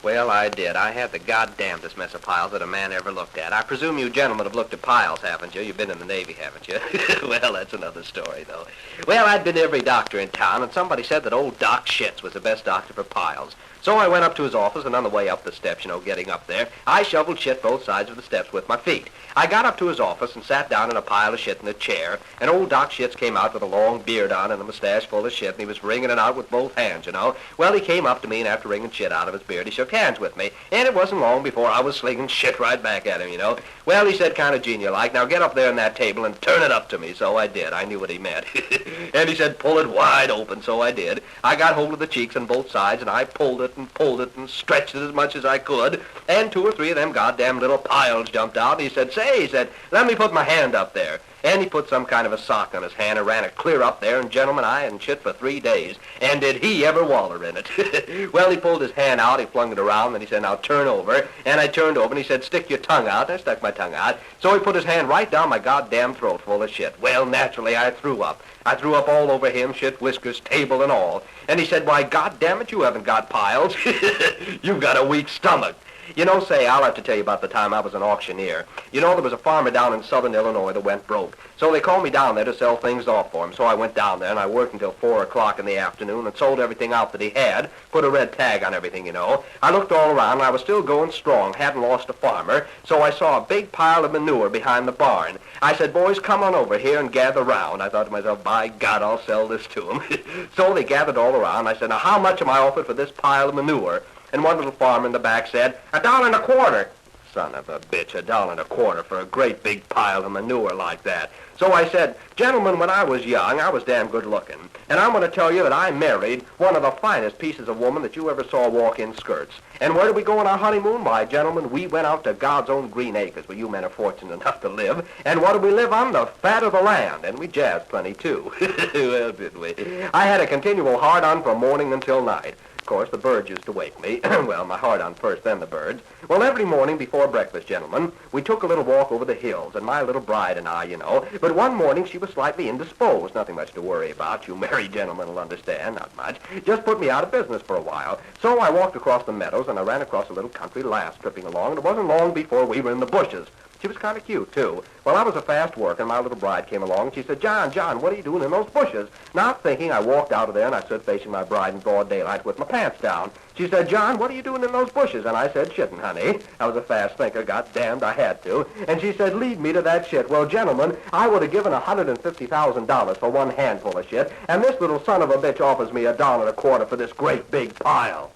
Well, I did. I had the goddamnedest mess of piles that a man ever looked at. I presume you gentlemen have looked at piles, haven't you? You've been in the Navy, haven't you? Well, that's another story, though. Well, I'd been to every doctor in town, and somebody said that old Doc Shitz was the best doctor for piles. So I went up to his office, and on the way up the steps, getting up there, I shoveled shit both sides of the steps with my feet. I got up to his office and sat down in a pile of shit in a chair, and old Doc Shitz came out with a long beard on and a mustache full of shit, and he was wringing it out with both hands, Well, he came up to me, and after wringing shit out of his beard, he shook hands with me, and it wasn't long before I was slinging shit right back at him, Well, he said kind of genial-like, now get up there on that table and turn it up to me, so I did. I knew what he meant. And he said, pull it wide open, so I did. I got hold of the cheeks on both sides, and I pulled it and stretched it as much as I could, and 2 or 3 of them goddamn little piles jumped out, and he said, let me put my hand up there. And he put some kind of a sock on his hand and ran it clear up there, and gentlemen, I hadn't shit for 3 days. And did he ever waller in it? Well, he pulled his hand out, he flung it around, and he said, now turn over. And I turned over, and he said, stick your tongue out. And I stuck my tongue out. So he put his hand right down my goddamn throat full of shit. Well, naturally, I threw up. I threw up all over him, shit, whiskers, table, and all. And he said, why, goddamn it, you haven't got piles. You've got a weak stomach. I'll have to tell you about the time I was an auctioneer. There was a farmer down in southern Illinois that went broke. So they called me down there to sell things off for him. So I went down there, and I worked until 4 o'clock in the afternoon and sold everything out that he had, put a red tag on everything, I looked all around, and I was still going strong, hadn't lost a farmer, so I saw a big pile of manure behind the barn. I said, boys, come on over here and gather round. I thought to myself, by God, I'll sell this to him. So they gathered all around. I said, now, how much am I offered for this pile of manure? And one little farmer in the back said, $1.25. Son of a bitch, $1.25 for a great big pile of manure like that. So I said, gentlemen, when I was young, I was damn good looking. And I'm going to tell you that I married one of the finest pieces of woman that you ever saw walk in skirts. And where did we go on our honeymoon? Why, gentlemen, we went out to God's own green acres where you men are fortunate enough to live. And what did we live on? The fat of the land. And we jazzed plenty, too. Well, did we? I had a continual hard-on from morning until night. Of course, the birds used to wake me. Well, my heart on first, then the birds. Well, every morning before breakfast, gentlemen, we took a little walk over the hills, and my little bride and I, But one morning, she was slightly indisposed. Nothing much to worry about. You married gentlemen will understand. Not much. Just put me out of business for a while. So I walked across the meadows, and I ran across a little country lass tripping along, and it wasn't long before we were in the bushes. She was kind of cute, too. Well, I was a fast worker, and my little bride came along, and she said, John, what are you doing in those bushes? Not thinking, I walked out of there, and I stood facing my bride in broad daylight with my pants down. She said, John, what are you doing in those bushes? And I said, shitting, honey. I was a fast thinker, goddamned, I had to. And she said, lead me to that shit. Well, gentlemen, I would have given $150,000 for one handful of shit, and this little son of a bitch offers me $1.25 for this great big pile.